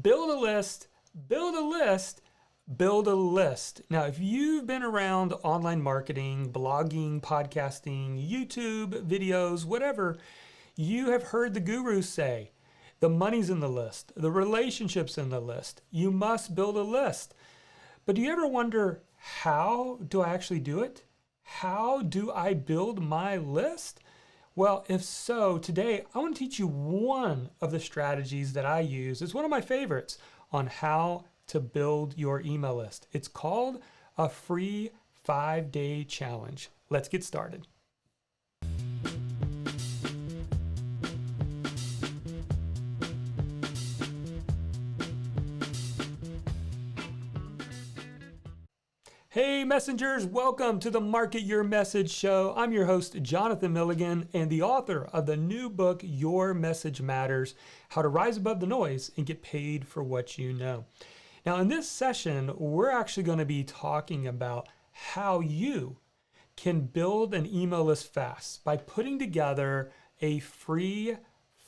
Build a list, build a list, build a list. Now, if you've been around online marketing, blogging, podcasting, YouTube videos, whatever, you have heard the gurus say, the money's in the list, the relationship's in the list. You must build a list. But do you ever wonder, how do I actually do it? How do I build my list? Well, if so, today I want to teach you one of the strategies that I use. It's one of my favorites on how to build your email list. It's called a free 5-day challenge. Let's get started. Hey messengers, welcome to the Market Your Message Show. I'm your host, Jonathan Milligan, and the author of the new book, Your Message Matters, How to Rise Above the Noise and Get Paid for What You Know. Now in this session, we're actually going to be talking about how you can build an email list fast by putting together a free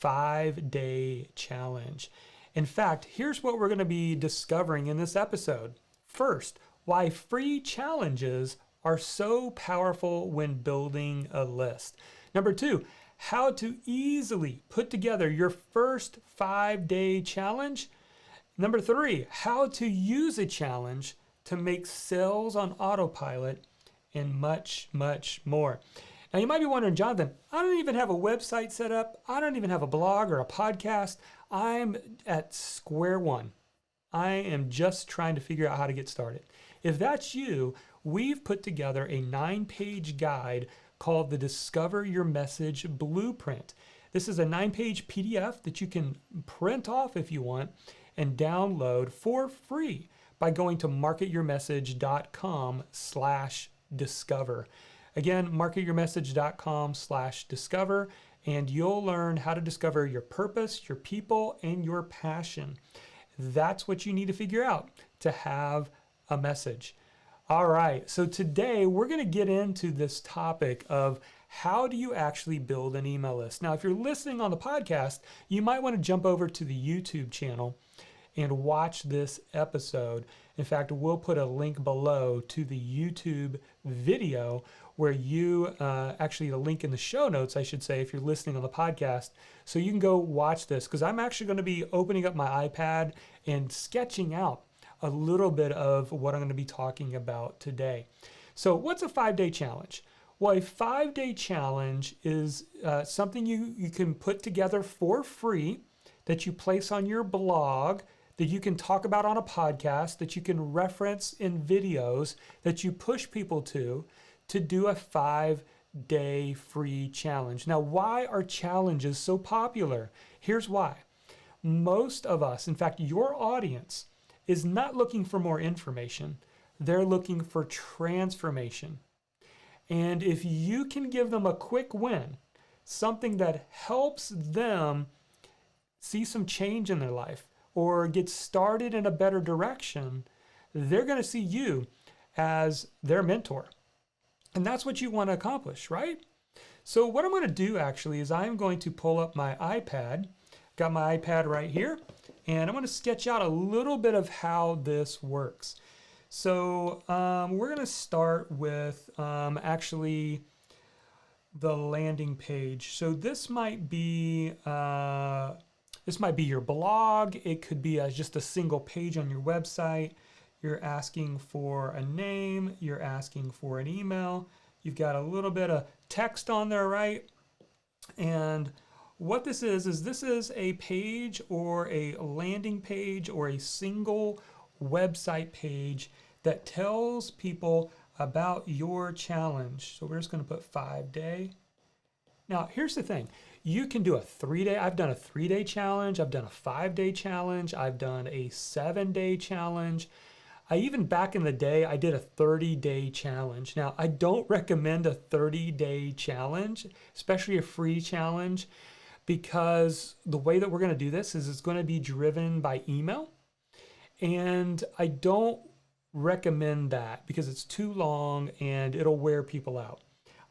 5-day challenge. In fact, here's what we're going to be discovering in this episode. First, why free challenges are so powerful when building a list. Number 2, how to easily put together your first 5-day challenge. Number 3, how to use a challenge to make sales on autopilot, and much, much more. Now you might be wondering, Jonathan, I don't even have a website set up. I don't even have a blog or a podcast. I'm at square one. I am just trying to figure out how to get started. If that's you, we've put together a 9-page guide called the Discover Your Message Blueprint. This is a 9-page PDF that you can print off if you want and download for free by going to marketyourmessage.com/discover. Again, marketyourmessage.com/discover, and you'll learn how to discover your purpose, your people, and your passion. That's what you need to figure out to have a message. All right, so today we're going to get into this topic of how do you actually build an email list. Now, if you're listening on the podcast, you might want to jump over to the YouTube channel and watch this episode. In fact, we'll put a link below to the YouTube video where you, actually the link in the show notes, I should say, if you're listening on the podcast, so you can go watch this, because I'm actually going to be opening up my iPad and sketching out a little bit of what I'm going to be talking about today. So what's a 5-day challenge? Well, a 5-day challenge is something you can put together for free that you place on your blog, that you can talk about on a podcast, that you can reference in videos, that you push people to do a 5-day free challenge. Now, why are challenges so popular? Here's why. Most of us, in fact, your audience, is not looking for more information. They're looking for transformation. And if you can give them a quick win, something that helps them see some change in their life or get started in a better direction, they're going to see you as their mentor. And that's what you want to accomplish, right? So what I'm going to do actually is I'm going to pull up my iPad. Got my iPad right here, and I'm going to sketch out a little bit of how this works. So we're going to start with actually the landing page. So this might be your blog. It could be just a single page on your website. You're asking for a name. You're asking for an email. You've got a little bit of text on there, right? And what this is this is a page or a landing page or a single website page that tells people about your challenge. So we're just going to put 5-day. Now, here's the thing. You can do a 3-day. I've done a 3-day challenge. I've done a 5-day challenge. I've done a 7-day challenge. I even back in the day, I did a 30-day challenge. Now, I don't recommend a 30-day challenge, especially a free challenge, because the way that we're going to do this is it's going to be driven by email. And I don't recommend that because it's too long and it'll wear people out.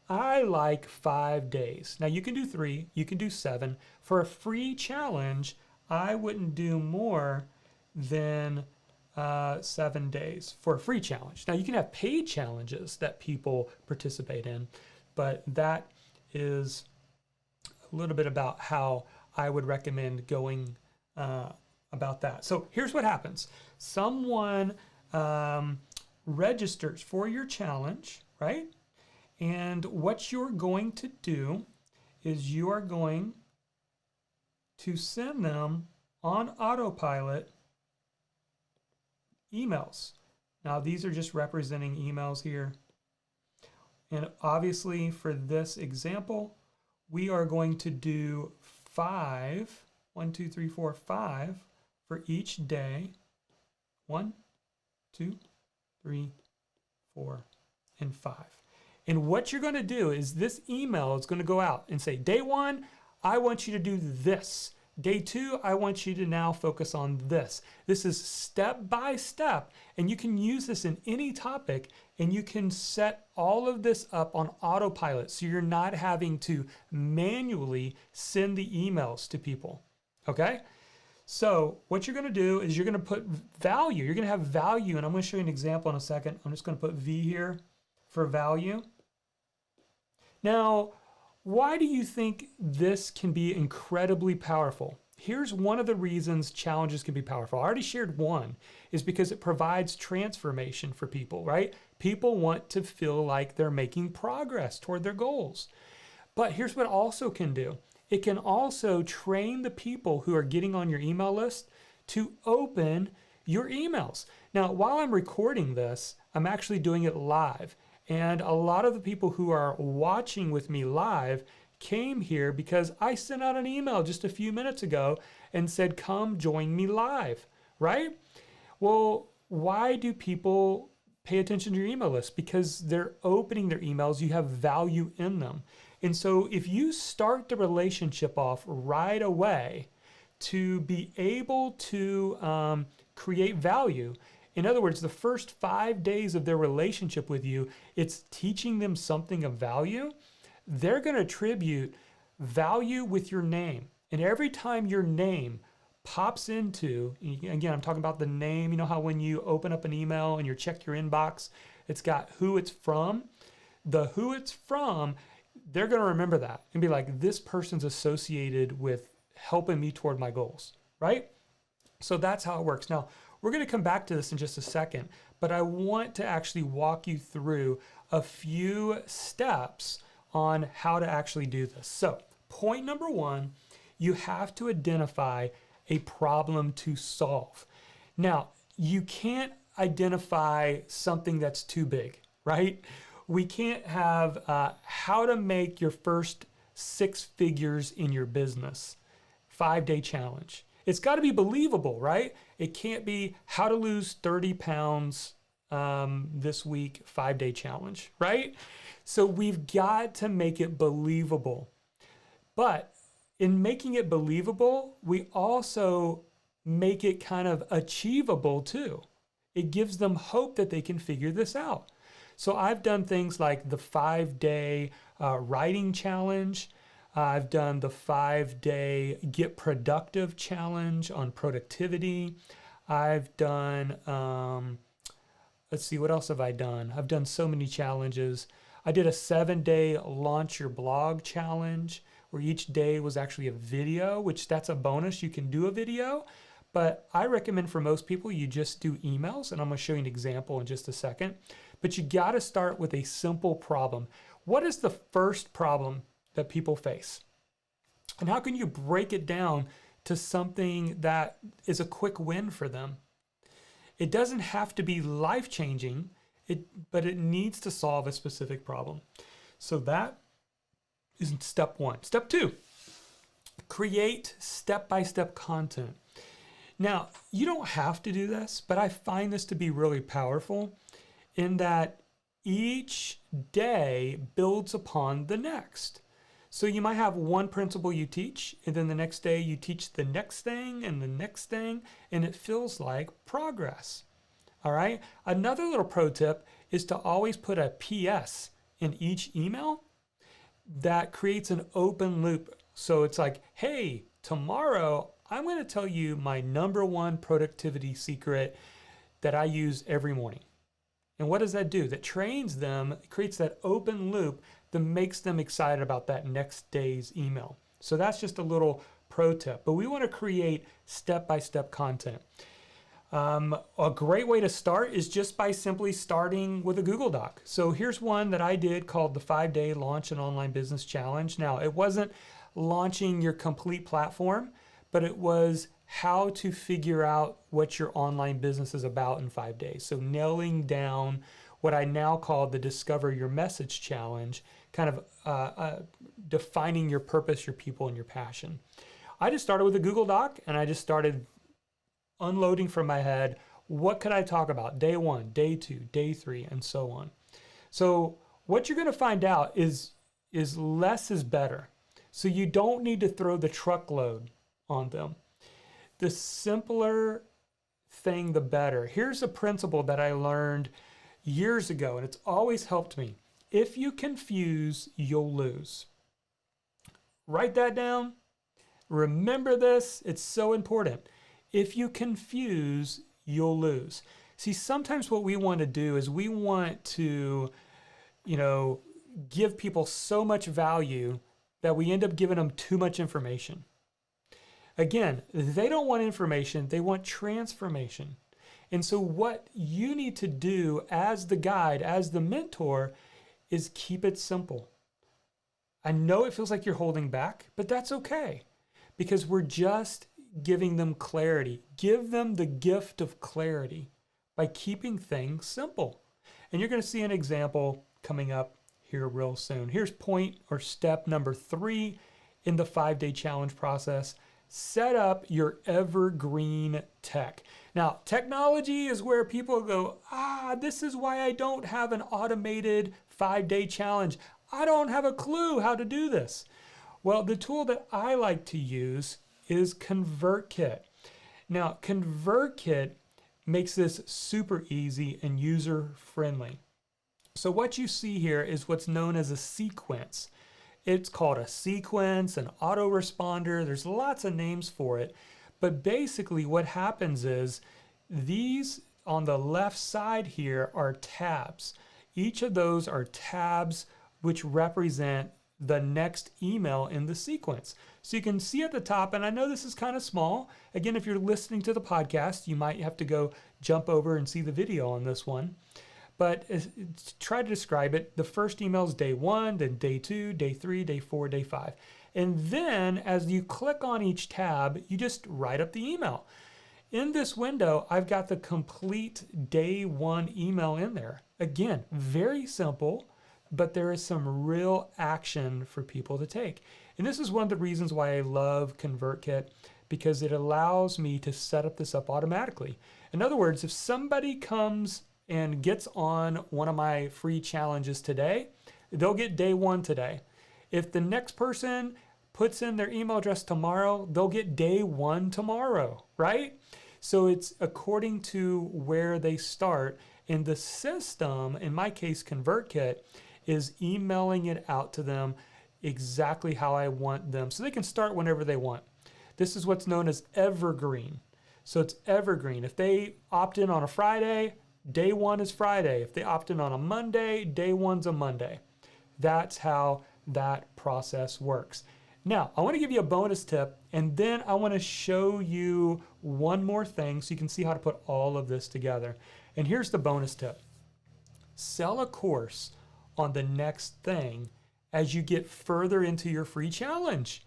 I like 5 days. Now you can do 3, you can do 7. For a free challenge, I wouldn't do more than 7 days for a free challenge. Now you can have paid challenges that people participate in, but that is a little bit about how I would recommend going about that. So here's what happens. Someone registers for your challenge, right? And what you're going to do is you are going to send them on autopilot emails. Now these are just representing emails here. And obviously for this example, we are going to do 5, 1, 2, 3, 4, 5 for each day. 1, 2, 3, 4, and 5. And what you're going to do is this email is going to go out and say, day 1, I want you to do this. Day 2, I want you to now focus on this. This is step by step, and you can use this in any topic, and you can set all of this up on autopilot so you're not having to manually send the emails to people, okay? So what you're going to do is you're going to put value. You're going to have value, and I'm going to show you an example in a second. I'm just going to put V here for value. Now, why do you think this can be incredibly powerful? Here's one of the reasons challenges can be powerful. I already shared one, is because it provides transformation for people, right? People want to feel like they're making progress toward their goals. But here's what it also can do. It can also train the people who are getting on your email list to open your emails. Now, while I'm recording this, I'm actually doing it live. And a lot of the people who are watching with me live came here because I sent out an email just a few minutes ago and said, come join me live, right? Well, why do people pay attention to your email list? Because they're opening their emails, you have value in them. And so if you start the relationship off right away to be able to create value, in other words, the first 5 days of their relationship with you, it's teaching them something of value. They're going to attribute value with your name. And every time your name pops into, again, I'm talking about the name, you know how when you open up an email and you check your inbox, it's got who it's from. The who it's from, they're going to remember that and be like, this person's associated with helping me toward my goals, right? So that's how it works. Now, we're going to come back to this in just a second, but I want to actually walk you through a few steps on how to actually do this. So point number 1, you have to identify a problem to solve. Now, you can't identify something that's too big, right? We can't have how to make your first 6 figures in your business, 5-day challenge. It's got to be believable, right? It can't be how to lose 30 pounds this week, 5-day challenge, right? So we've got to make it believable. But in making it believable, we also make it kind of achievable too. It gives them hope that they can figure this out. So I've done things like the 5-day writing challenge. I've done the 5-day Get Productive challenge on productivity. I've done, let's see, what else have I done? I've done so many challenges. I did a 7-day Launch Your Blog challenge where each day was actually a video, which that's a bonus. You can do a video, but I recommend for most people you just do emails, and I'm going to show you an example in just a second. But you got to start with a simple problem. What is the first problem that people face? And how can you break it down to something that is a quick win for them? It doesn't have to be life-changing, but it needs to solve a specific problem. So that is step 1. Step 2, create step-by-step content. Now, you don't have to do this, but I find this to be really powerful in that each day builds upon the next. So you might have one principle you teach, and then the next day you teach the next thing and the next thing, and it feels like progress. All right. Another little pro tip is to always put a PS in each email that creates an open loop. So it's like, hey, tomorrow I'm going to tell you my number one productivity secret that I use every morning. And what does that do? That trains them, creates that open loop that makes them excited about that next day's email. So that's just a little pro tip. But we want to create step-by-step content. A great way to start is just by simply starting with a Google Doc. So here's one that I did called the 5-Day Launch an Online Business Challenge. Now, it wasn't launching your complete platform, but it was how to figure out what your online business is about in 5 days. So nailing down what I now call the Discover Your Message Challenge, kind of defining your purpose, your people, and your passion. I just started with a Google Doc, and I just started unloading from my head, what could I talk about? Day 1, day 2, day 3, and so on. So what you're going to find out is less is better. So you don't need to throw the truckload on them. The simpler thing, the better. Here's a principle that I learned years ago, and it's always helped me. If you confuse, you'll lose. Write that down. Remember this. It's so important. If you confuse, you'll lose. See, sometimes what we want to do is we want to, give people so much value that we end up giving them too much information. Again, they don't want information, they want transformation. And so what you need to do as the guide, as the mentor, is keep it simple. I know it feels like you're holding back, but that's okay, because we're just giving them clarity. Give them the gift of clarity by keeping things simple. And you're going to see an example coming up here real soon. Here's point or step number 3 in the 5-day challenge process. Set up your evergreen tech. Now, technology is where people go, this is why I don't have an automated 5-day challenge. I don't have a clue how to do this. Well, the tool that I like to use is ConvertKit. Now, ConvertKit makes this super easy and user-friendly. So what you see here is what's known as a sequence. It's called a sequence, an autoresponder. There's lots of names for it. But basically what happens is these on the left side here are tabs. Each of those are tabs which represent the next email in the sequence. So you can see at the top, and I know this is kind of small. Again, if you're listening to the podcast, you might have to go jump over and see the video on this one. But try to describe it. The first email is day 1, then day 2, day 3, day 4, day 5. And then as you click on each tab, you just write up the email. In this window, I've got the complete day 1 email in there. Again, very simple, but there is some real action for people to take. And this is one of the reasons why I love ConvertKit, because it allows me to set up this up automatically. In other words, if somebody comes and gets on one of my free challenges today, they'll get day 1 today. If the next person puts in their email address tomorrow, they'll get day 1 tomorrow, right? So it's according to where they start. And the system, in my case, ConvertKit, is emailing it out to them exactly how I want them, so they can start whenever they want. This is what's known as evergreen. So it's evergreen. If they opt in on a Friday, day 1 is Friday. If they opt in on a Monday, day 1's a Monday. That's how that process works. Now, I want to give you a bonus tip, and then I want to show you one more thing so you can see how to put all of this together. And here's the bonus tip. Sell a course on the next thing as you get further into your free challenge.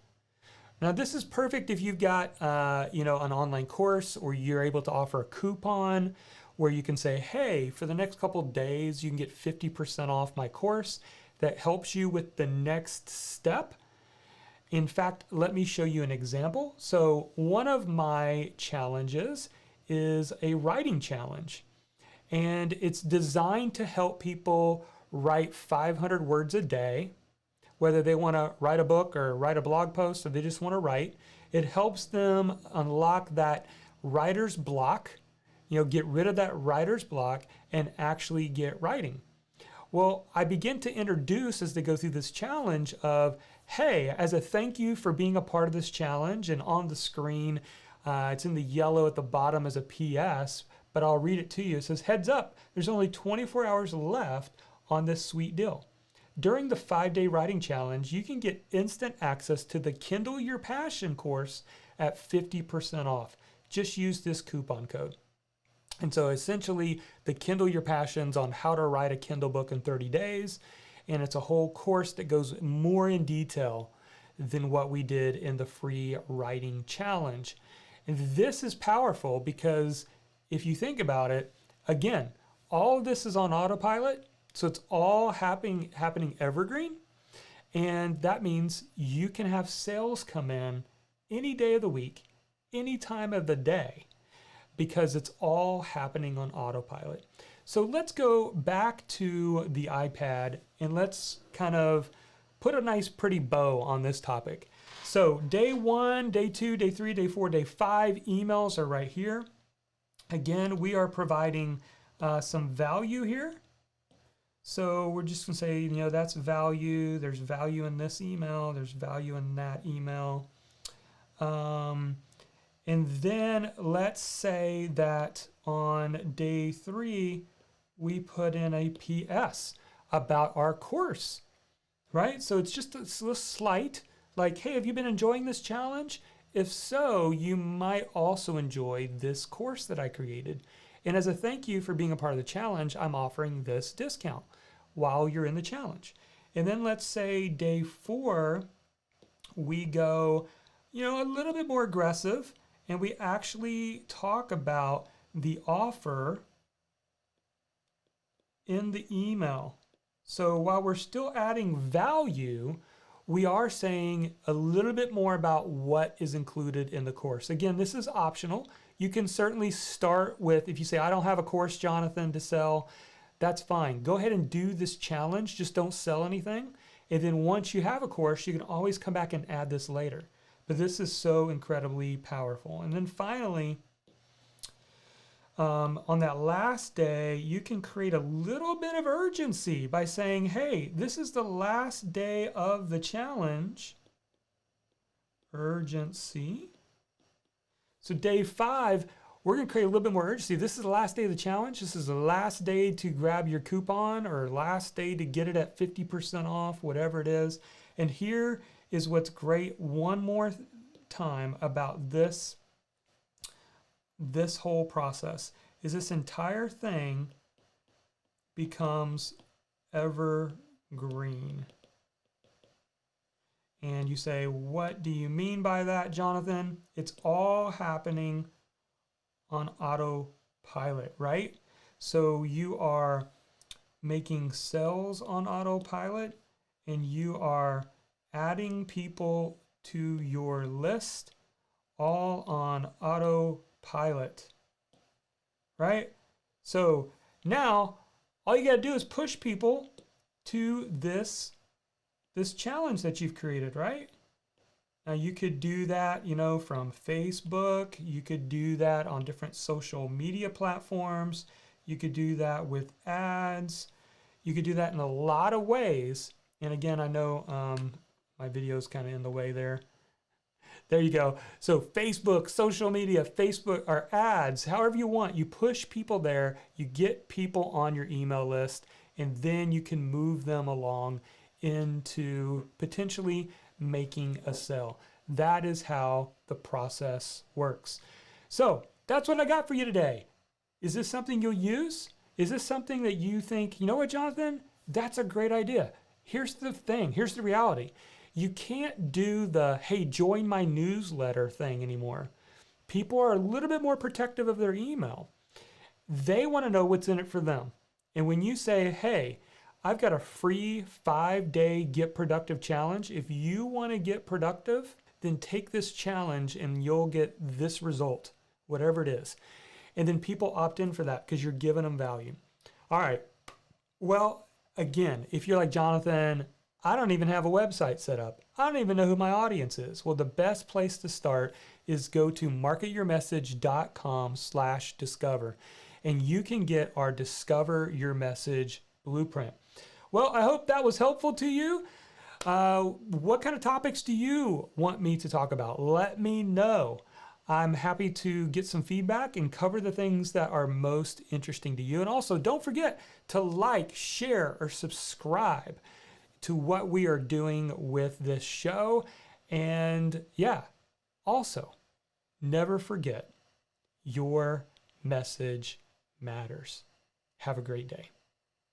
Now, this is perfect if you've got an online course, or you're able to offer a coupon where you can say, hey, for the next couple of days, you can get 50% off my course. That helps you with the next step. In fact, let me show you an example. So one of my challenges is a writing challenge, and it's designed to help people write 500 words a day, whether they want to write a book or write a blog post, or they just want to write. It helps them unlock that writer's block, get rid of that writer's block and actually get writing. Well, I begin to introduce, as they go through this challenge, of hey, as a thank you for being a part of this challenge, and on the screen, it's in the yellow at the bottom as a PS, but I'll read it to you. It says, heads up, there's only 24 hours left on this sweet deal. During the 5-day writing challenge, you can get instant access to the Kindle Your Passion course at 50% off. Just use this coupon code. And so essentially, the Kindle Your Passions on how to write a Kindle book in 30 days. And it's a whole course that goes more in detail than what we did in the free writing challenge. And this is powerful because if you think about it, again, all of this is on autopilot. So it's all happening evergreen. And that means you can have sales come in any day of the week, any time of the day, because it's all happening on autopilot. So let's go back to the iPad and let's kind of put a nice pretty bow on this topic. So day 1, day 2, day 3, day 4, day 5 emails are right here. Again, we are providing some value here. So we're just gonna say, you know, that's value. There's value in this email. There's value in that email. And then let's say that on day 3, we put in a PS about our course, right? So it's just a slight, like, hey, have you been enjoying this challenge? If so, you might also enjoy this course that I created. And as a thank you for being a part of the challenge, I'm offering this discount while you're in the challenge. And then let's say day 4, we go, you know, a little bit more aggressive, and we actually talk about the offer in the email. So while we're still adding value, we are saying a little bit more about what is included in the course. Again, this is optional. You can certainly start with, if you say, I don't have a course, Jonathan, to sell, that's fine. Go ahead and do this challenge. Just don't sell anything. And then once you have a course, you can always come back and add this later. But this is so incredibly powerful. And then finally, on that last day, you can create a little bit of urgency by saying, hey, this is the last day of the challenge. Urgency. So day 5, we're going to create a little bit more urgency. This is the last day of the challenge. This is the last day to grab your coupon, or last day to get it at 50% off, whatever it is. And here is what's great one more time about this whole process is this entire thing becomes evergreen. And you say, what do you mean by that, Jonathan? It's all happening on autopilot, right? So you are making sales on autopilot, and you are adding people to your list all on autopilot, right? So now all you got to do is push people to this challenge that you've created, right? Now you could do that, you know, from Facebook. You could do that on different social media platforms. You could do that with ads. You could do that in a lot of ways. And again, I know my video is kind of in the way there. There you go. So Facebook, social media, Facebook, or ads, however you want. You push people there. You get people on your email list, and then you can move them along into potentially making a sale. That is how the process works. So that's what I got for you today. Is this something you'll use? Is this something that you think, you know what, Jonathan? That's a great idea. Here's the thing. Here's the reality. You can't do the, hey, join my newsletter thing anymore. People are a little bit more protective of their email. They want to know what's in it for them. And when you say, hey, I've got a free 5-day Get Productive challenge. If you want to get productive, then take this challenge and you'll get this result, whatever it is. And then people opt in for that because you're giving them value. All right. Well, again, if you're like, Jonathan, I don't even have a website set up. I don't even know who my audience is. Well, the best place to start is go to marketyourmessage.com/discover, and you can get our Discover Your Message blueprint. Well, I hope that was helpful to you. What kind of topics do you want me to talk about? Let me know. I'm happy to get some feedback and cover the things that are most interesting to you. And also, don't forget to like, share, or subscribe to what we are doing with this show. And yeah, also, never forget your message matters. Have a great day.